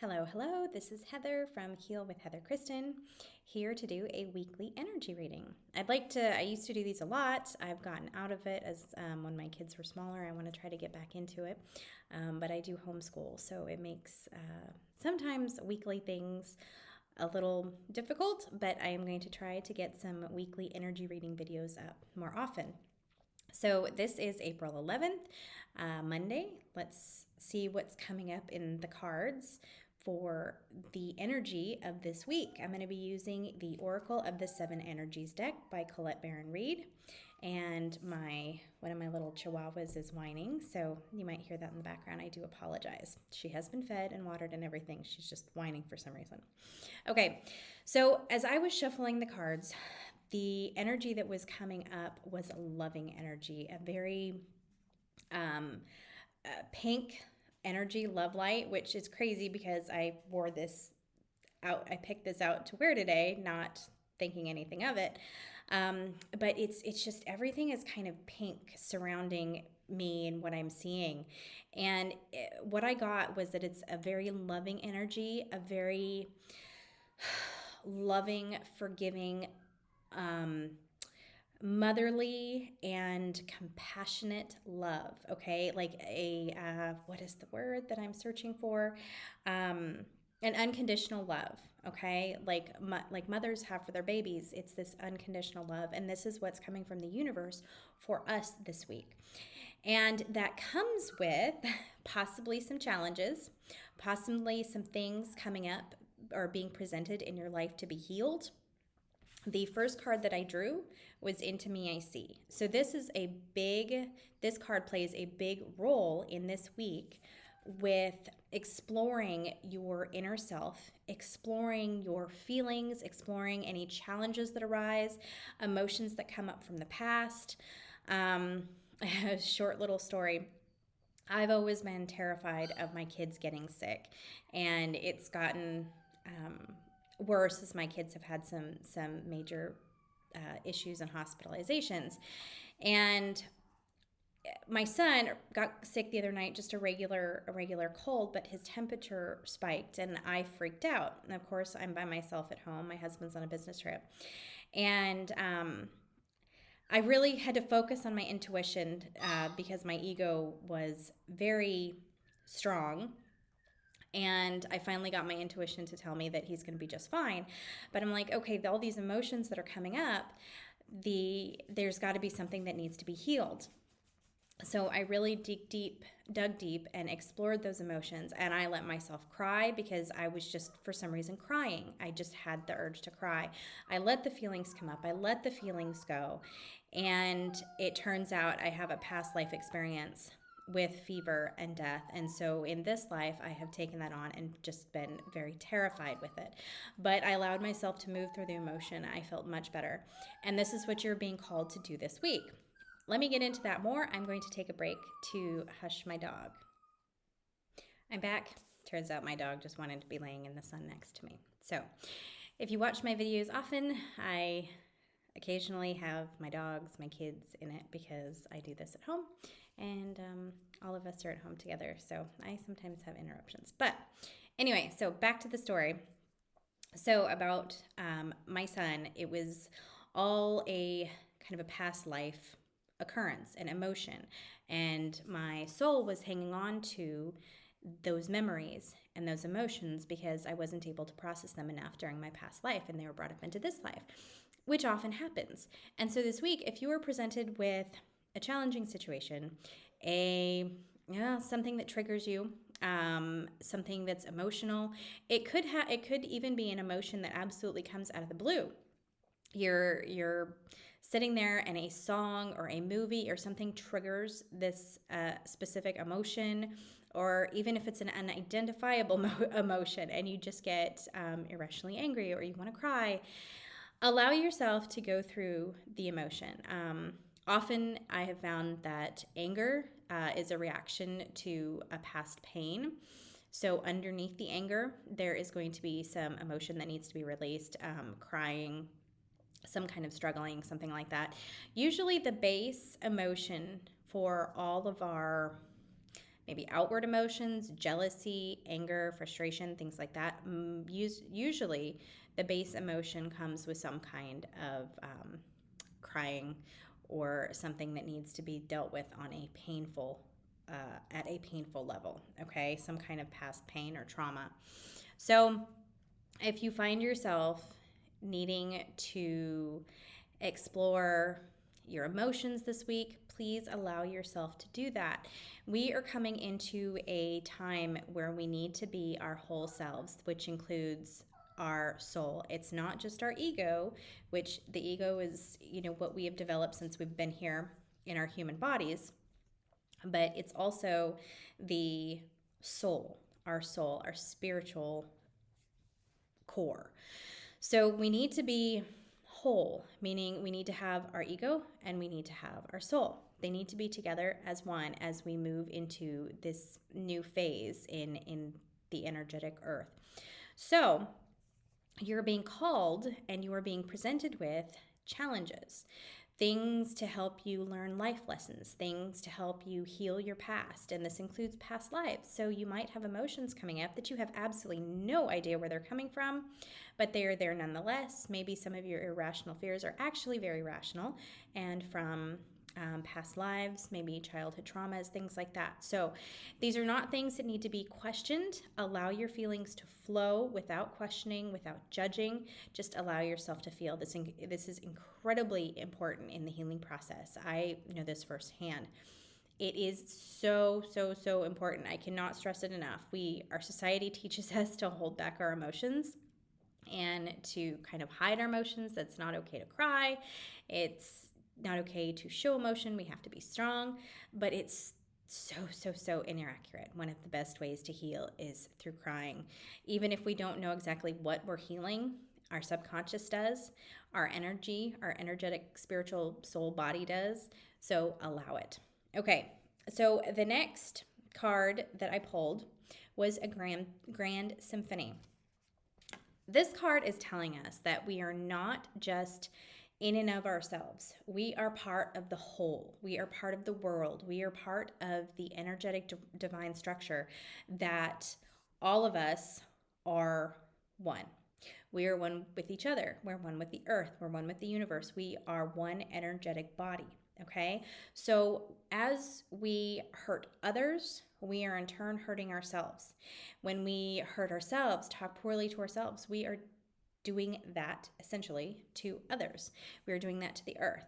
Hello, hello. This is Heather from Heal with Heather Kristen, here to do a weekly energy reading. I used to do these a lot. I've gotten out of it as when my kids were smaller. I want to try to get back into it. But I do homeschool, so it makes sometimes weekly things a little difficult, but I am going to try to get some weekly energy reading videos up more often. So this is April 11th, Monday. Let's see what's coming up in the cards for the energy of this week. I'm going to be using the Oracle of the Seven Energies deck by Colette Baron Reed. And one of my little chihuahuas is whining, so you might hear that in the background. I do apologize. She has been fed and watered and everything. She's just whining for some reason. Okay, so as I was shuffling the cards, the energy that was coming up was a loving energy, a very pink energy, love light, which is crazy because I wore this out. I picked this out to wear today, not thinking anything of it. But it's just everything is kind of pink surrounding me and what I'm seeing. And what I got was that it's a very loving energy, a very loving, forgiving, um, motherly and compassionate love. Okay, like what is the word that I'm searching for? An unconditional love. Okay, like mothers have for their babies. It's this unconditional love, and this is what's coming from the universe for us this week. And that comes with possibly some challenges, possibly some things coming up or being presented in your life to be healed. The first card that I drew was Into Me I See. So this card plays a big role in this week with exploring your inner self, exploring your feelings, exploring any challenges that arise, emotions that come up from the past. A short little story. I've always been terrified of my kids getting sick, and it's gotten worse as my kids have had some major issues and hospitalizations. And my son got sick the other night, just a regular cold, but his temperature spiked, and I freaked out. And of course, I'm by myself at home. My husband's on a business trip, and I really had to focus on my intuition because my ego was very strong. And I finally got my intuition to tell me that he's going to be just fine. But I'm like, okay, all these emotions that are coming up, there's got to be something that needs to be healed. So I really dug deep and explored those emotions, and I let myself cry because I was just, for some reason, crying. I just had the urge to cry. I let the feelings come up. I let the feelings go. And it turns out I have a past life experience with fever and death. And so in this life, I have taken that on and just been very terrified with it. But I allowed myself to move through the emotion. I felt much better. And this is what you're being called to do this week. Let me get into that more. I'm going to take a break to hush my dog. I'm back. Turns out my dog just wanted to be laying in the sun next to me. So if you watch my videos often, I occasionally have my dogs, my kids in it because I do this at home, and all of us are at home together, so I sometimes have interruptions. But anyway, so back to the story. So about my son, it was all a kind of a past life occurrence and emotion, and my soul was hanging on to those memories and those emotions because I wasn't able to process them enough during my past life, and they were brought up into this life, which often happens. And so this week, if you were presented with a challenging situation, something that triggers you, something that's emotional, it could even be an emotion that absolutely comes out of the blue. You're sitting there and a song or a movie or something triggers this specific emotion, or even if it's an unidentifiable emotion and you just get irrationally angry or you want to cry, allow yourself to go through the emotion. Often I have found that anger is a reaction to a past pain. So underneath the anger, there is going to be some emotion that needs to be released, crying, some kind of struggling, something like that. Usually the base emotion for all of our maybe outward emotions, jealousy, anger, frustration, things like that. Usually, the base emotion comes with some kind of crying or something that needs to be dealt with on a painful at a painful level, okay? Some kind of past pain or trauma. So if you find yourself needing to explore your emotions this week, please allow yourself to do that. We are coming into a time where we need to be our whole selves, which includes our soul. It's not just our ego, which the ego is, what we have developed since we've been here in our human bodies, but it's also the soul, our spiritual core. So we need to be whole, meaning we need to have our ego and we need to have our soul. They need to be together as one as we move into this new phase in the energetic earth. So you're being called and you are being presented with challenges, things to help you learn life lessons, things to help you heal your past. And this includes past lives. So you might have emotions coming up that you have absolutely no idea where they're coming from, but they are there nonetheless. Maybe some of your irrational fears are actually very rational and from past lives, maybe childhood traumas, things like that. So these are not things that need to be questioned. Allow your feelings to flow without questioning, without judging. Just allow yourself to feel. This is incredibly important in the healing process. I know this firsthand. It is so, so, so important. I cannot stress it enough. Our society teaches us to hold back our emotions and to kind of hide our emotions. That's not okay to cry. It's not okay to show emotion. We have to be strong, but it's so, so, so inaccurate. One of the best ways to heal is through crying. Even if we don't know exactly what we're healing, our subconscious does, our energy, our energetic spiritual soul body does. So allow it. Okay, so the next card that I pulled was a grand symphony. This card is telling us that we are not just in and of ourselves. We are part of the whole. We are part of the world. We are part of the energetic divine structure that all of us are one. We are one with each other. We're one with the earth. We're one with the universe. We are one energetic body. Okay? So as we hurt others, we are in turn hurting ourselves. When we hurt ourselves, talk poorly to ourselves, we are doing that essentially to others. We are doing that to the earth.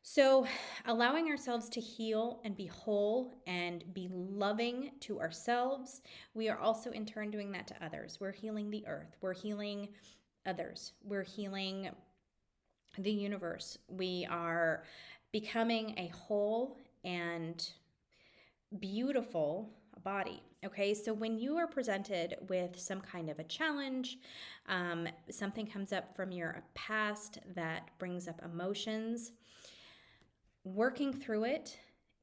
So allowing ourselves to heal and be whole and be loving to ourselves, we are also in turn doing that to others. We're healing the earth. We're healing others. We're healing the universe. We are becoming a whole and beautiful body. Okay, so when you are presented with some kind of a challenge, something comes up from your past that brings up emotions, working through it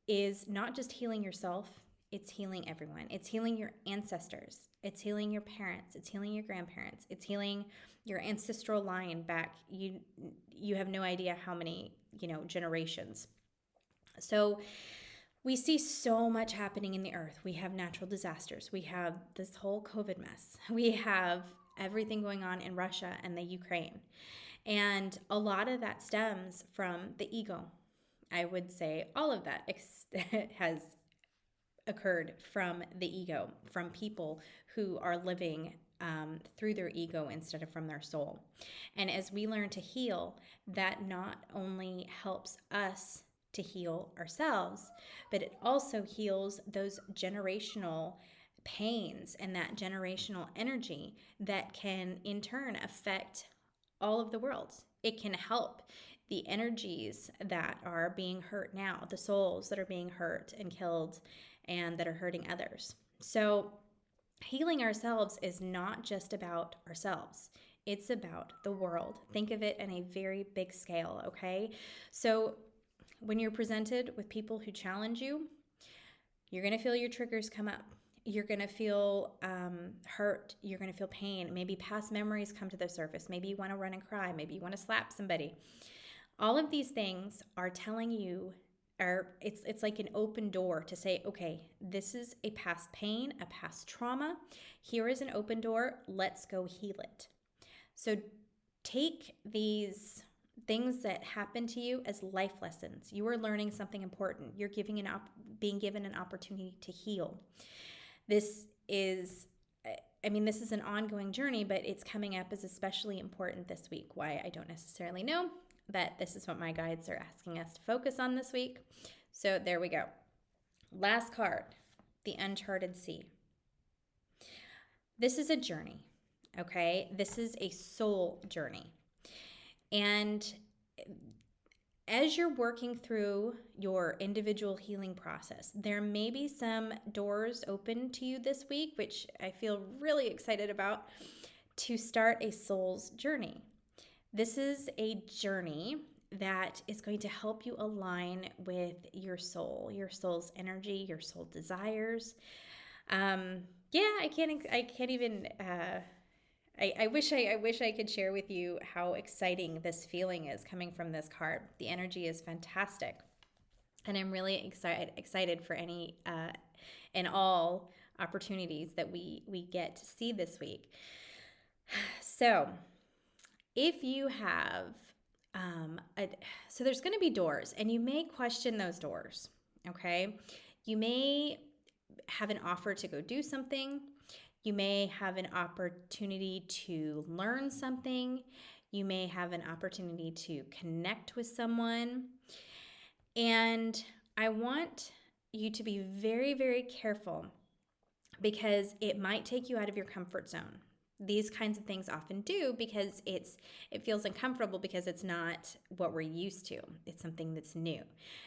is not just healing yourself, it's healing everyone. It's healing your ancestors. It's healing your parents. It's healing your grandparents. It's healing your ancestral line back. You have no idea how many, generations. So we see so much happening in the earth. We have natural disasters. We have this whole COVID mess. We have everything going on in Russia and the Ukraine. And a lot of that stems from the ego. I would say all of that has occurred from the ego, from people who are living through their ego instead of from their soul. And as we learn to heal, that not only helps us to heal ourselves, but it also heals those generational pains and that generational energy that can in turn affect all of the world. It can help the energies that are being hurt now, the souls that are being hurt and killed and that are hurting others. So healing ourselves is not just about ourselves. It's about the world. Think of it in a very big scale, okay? So when you're presented with people who challenge you, you're going to feel your triggers come up. You're going to feel hurt. You're going to feel pain. Maybe past memories come to the surface. Maybe you want to run and cry. Maybe you want to slap somebody. All of these things are telling you it's like an open door to say, okay, this is a past pain, a past trauma. Here is an open door. Let's go heal it. So take these things that happen to you as life lessons. You are learning something important. You're being given an opportunity to heal. This is this is an ongoing journey, but it's coming up as especially important this week. Why, I don't necessarily know, but this is what my guides are asking us to focus on this week. So there we go. Last card, the Uncharted Sea. This is a journey, okay? This is a soul journey. And as you're working through your individual healing process, there may be some doors open to you this week, which I feel really excited about, to start a soul's journey. This is a journey that is going to help you align with your soul's energy, your soul desires. I can't even. I wish I could share with you how exciting this feeling is coming from this card. The energy is fantastic, and I'm really excited for any and all opportunities that we get to see this week. So, if you have, so there's going to be doors, and you may question those doors. Okay, you may have an offer to go do something. You may have an opportunity to learn something. You may have an opportunity to connect with someone. And I want you to be very, very careful, because it might take you out of your comfort zone. These kinds of things often do, because it feels uncomfortable because it's not what we're used to. It's something that's new.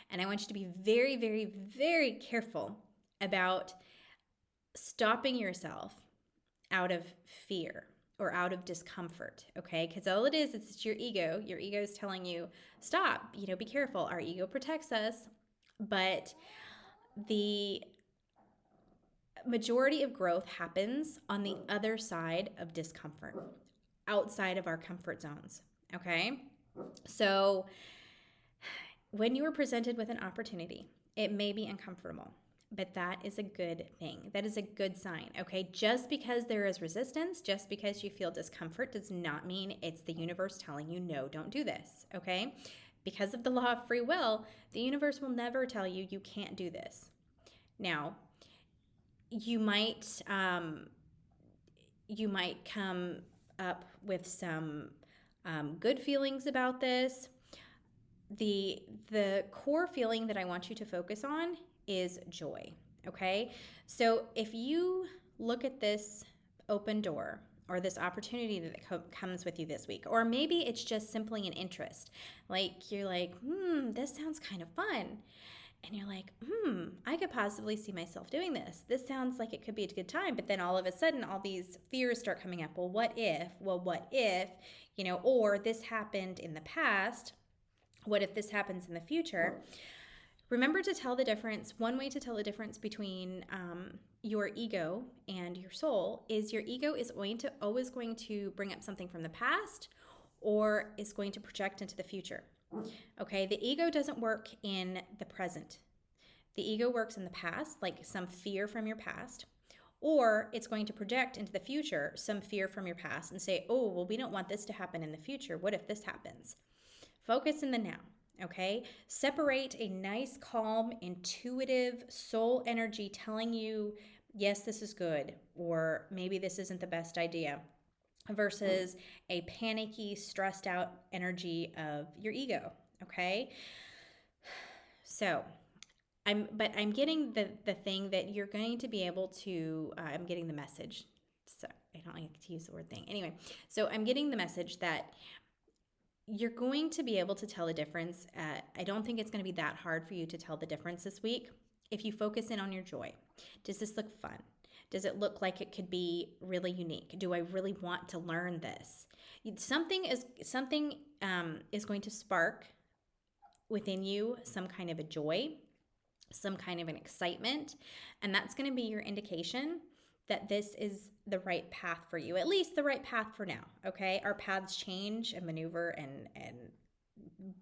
And I want you to be very, very, very careful about stopping yourself out of fear or out of discomfort, okay? Because all it is, it's your ego. Your ego is telling you, stop, be careful. Our ego protects us, but the majority of growth happens on the other side of discomfort, outside of our comfort zones, okay? So when you are presented with an opportunity, it may be uncomfortable, but that is a good thing. That is a good sign, okay? Just because there is resistance, just because you feel discomfort, does not mean it's the universe telling you, no, don't do this, okay? Because of the law of free will, the universe will never tell you you can't do this. Now, you might come up with some good feelings about this. The core feeling that I want you to focus on is joy, okay? So if you look at this open door or this opportunity that comes with you this week, or maybe it's just simply an interest, like you're like, this sounds kind of fun. And you're like, I could possibly see myself doing this. This sounds like it could be a good time. But then all of a sudden, all these fears start coming up. Well, what if? Or this happened in the past. What if this happens in the future? Remember to tell the difference. One way to tell the difference between your ego and your soul is your ego is always going to bring up something from the past, or is going to project into the future. Okay, the ego doesn't work in the present. The ego works in the past, like some fear from your past, or it's going to project into the future some fear from your past and say, oh, well, we don't want this to happen in the future. What if this happens? Focus in the now, okay? Separate a nice, calm, intuitive soul energy telling you, yes, this is good, or maybe this isn't the best idea, versus a panicky, stressed out energy of your ego, okay? So, I'm getting the thing that you're going to be able to, I'm getting the message. So I don't like to use the word thing. Anyway, so I'm getting the message that you're going to be able to tell the difference. I don't think it's going to be that hard for you to tell the difference this week if you focus in on your joy. Does this look fun? Does it look like it could be really unique? Do I really want to learn this? Something is going to spark within you some kind of a joy, some kind of an excitement, and that's going to be your indication that this is the right path for you, at least the right path for now, okay? Our paths change and maneuver and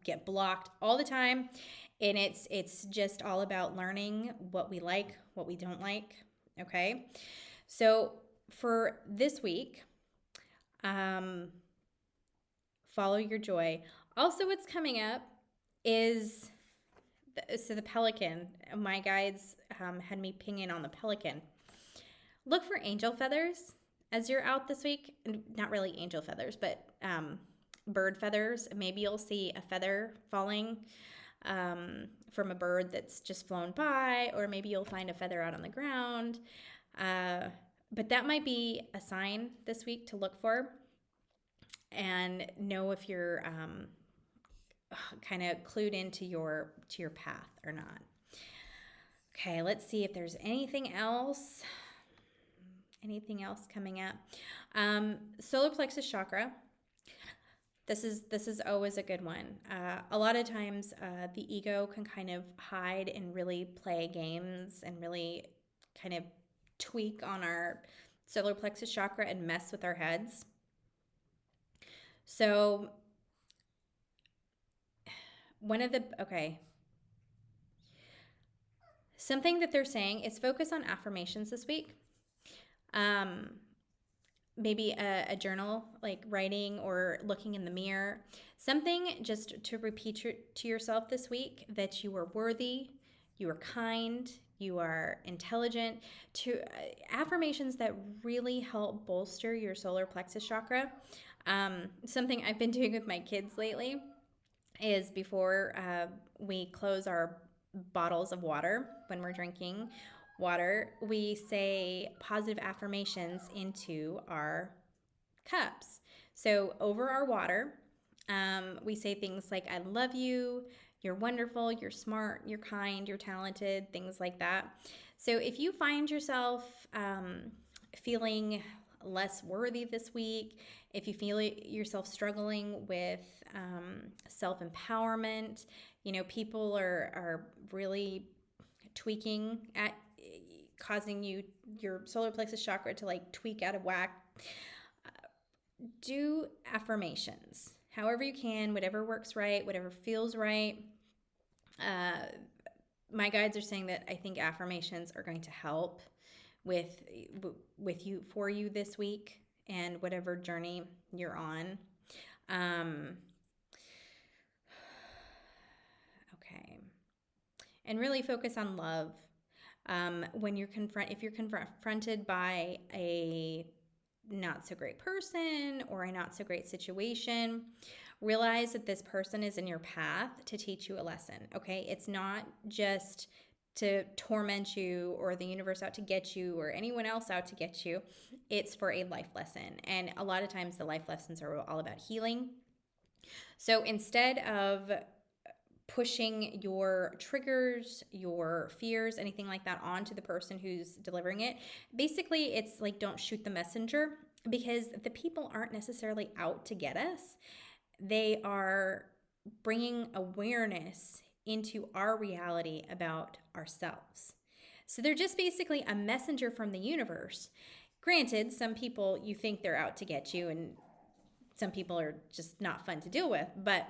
get blocked all the time. And it's just all about learning what we like, what we don't like. Okay. So for this week, um, follow your joy. Also, what's coming up is the pelican. My guides had me ping in on the pelican. Look for angel feathers as you're out this week. Not really angel feathers, but bird feathers. Maybe you'll see a feather falling from a bird that's just flown by, or maybe you'll find a feather out on the ground. But that might be a sign this week to look for, and know if you're kind of clued into your path or not. Okay, let's see if there's anything else. Anything else coming up? Solar plexus chakra. This is always a good one. A lot of times, the ego can kind of hide and really play games and really kind of tweak on our solar plexus chakra and mess with our heads. So something that they're saying is focus on affirmations this week. Maybe a journal, like writing or looking in the mirror. Something just to repeat to yourself this week, that you are worthy, you are kind, you are intelligent. Affirmations that really help bolster your solar plexus chakra. Something I've been doing with my kids lately is before we close our bottles of water when we're drinking water, we say positive affirmations into our cups. So over our water, we say things like, I love you, you're wonderful, you're smart, you're kind, you're talented, things like that. So if you find yourself feeling less worthy this week, if you feel yourself struggling with self-empowerment, people are really tweaking at causing your solar plexus chakra to like tweak out of whack, do affirmations however you can, whatever works right, whatever feels right. My guides are saying that I think affirmations are going to help with you, for you this week, and whatever journey you're on. Okay. And really focus on love. When if you're confronted by a not so great person or a not so great situation, realize that this person is in your path to teach you a lesson. Okay, it's not just to torment you, or the universe out to get you, or anyone else out to get you. It's for a life lesson, and a lot of times the life lessons are all about healing. So instead of pushing your triggers, your fears, anything like that onto the person who's delivering it, basically it's like, don't shoot the messenger, because the people aren't necessarily out to get us. They are bringing awareness into our reality about ourselves. So they're just basically a messenger from the universe. Granted, some people, you think they're out to get you, and some people are just not fun to deal with, but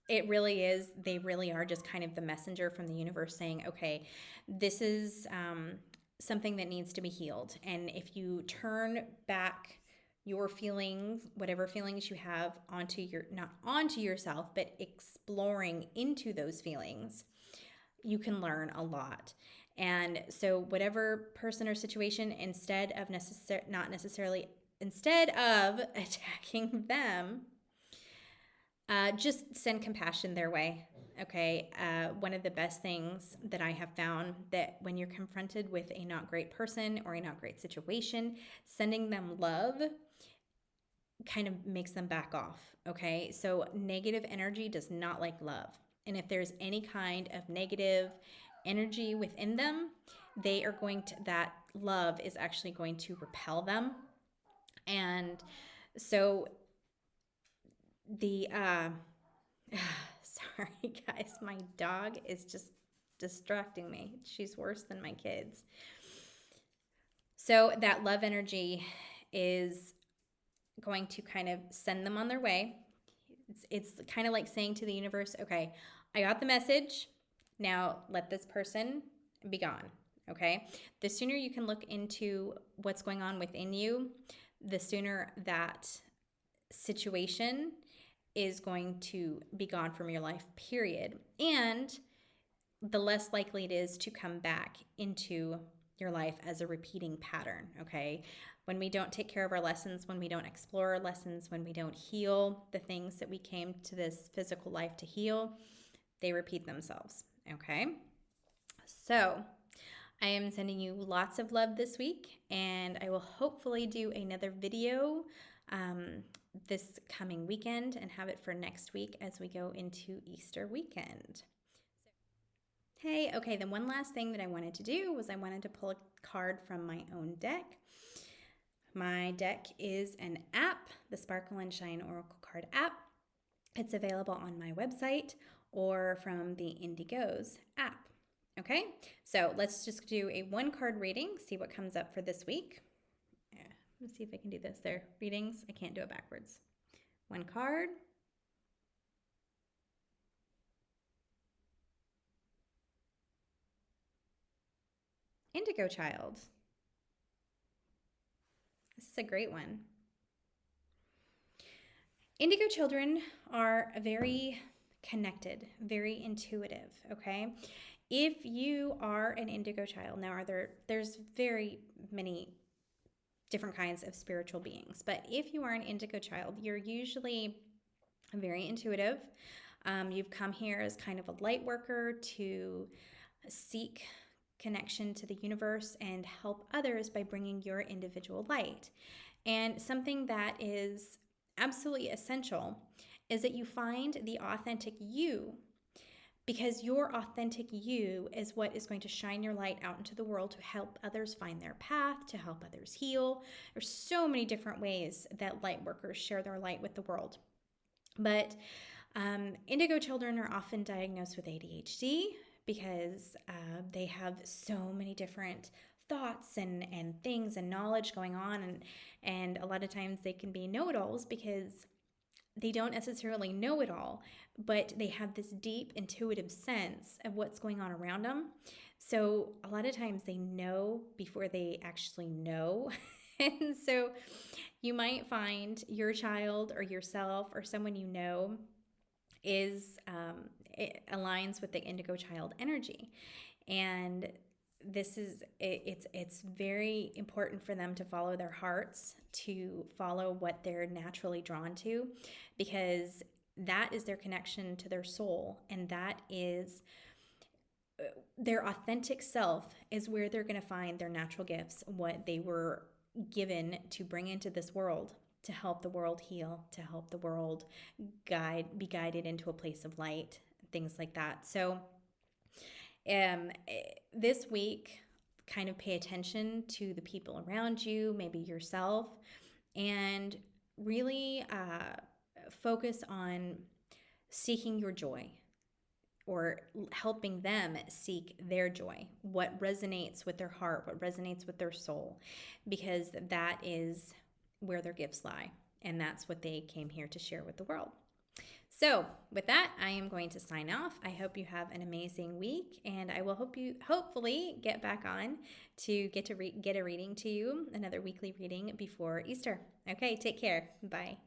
it really is, they really are just kind of the messenger from the universe saying, okay, this is something that needs to be healed. And if you turn back your feelings, whatever feelings you have, not onto yourself, but exploring into those feelings, you can learn a lot. And so whatever person or situation, instead of attacking them, just send compassion their way. Okay. One of the best things that I have found, that when you're confronted with a not great person or a not great situation, sending them love kind of makes them back off. Okay. So negative energy does not like love. And if there's any kind of negative energy within them, that love is actually going to repel them. And so sorry guys, my dog is just distracting me. She's worse than my kids. So that love energy is going to kind of send them on their way. It's kind of like saying to the universe, okay, I got the message. Now let this person be gone. Okay. The sooner you can look into what's going on within you, the sooner that situation is going to be gone from your life, period. And the less likely it is to come back into your life as a repeating pattern, okay? When we don't take care of our lessons, when we don't explore our lessons, when we don't heal the things that we came to this physical life to heal, they repeat themselves, okay? So, I am sending you lots of love this week, and I will hopefully do another video this coming weekend and have it for next week as we go into Easter weekend. Hey, okay, then one last thing that I wanted to do was I wanted to pull a card from my own deck. My deck is an app, the Sparkle and Shine Oracle Card app. It's available on my website or from the Indigos app. Okay, so let's just do a one card reading, see what comes up for this week. Yeah, let's see if I can do this. There, readings, I can't do it backwards. One card. Indigo Child. This is a great one. Indigo children are very connected, very intuitive, okay? If you are an indigo child, now there's very many different kinds of spiritual beings, but if you are an indigo child, you're usually very intuitive. You've come here as kind of a light worker to seek connection to the universe and help others by bringing your individual light. And something that is absolutely essential is that you find the authentic you, because your authentic you is what is going to shine your light out into the world to help others find their path, to help others heal. There's so many different ways that light workers share their light with the world. But indigo children are often diagnosed with ADHD because they have so many different thoughts and things and knowledge going on, and a lot of times they can be know-it-alls because they don't necessarily know it all, but they have this deep intuitive sense of what's going on around them. So a lot of times they know before they actually know. And so you might find your child or yourself or someone you know is it aligns with the indigo child energy. And it's very important for them to follow their hearts, to follow what they're naturally drawn to, because that is their connection to their soul, and that is their authentic self be where they're going to find their natural gifts, what they were given to bring into this world to help the world heal, to help the world be guided into a place of light, things like that. So this week, kind of pay attention to the people around you, maybe yourself, and really focus on seeking your joy or helping them seek their joy, what resonates with their heart, what resonates with their soul, because that is where their gifts lie, and that's what they came here to share with the world. So with that, I am going to sign off. I hope you have an amazing week, and I will hopefully get back on to get a reading to you, another weekly reading before Easter. Okay, take care. Bye.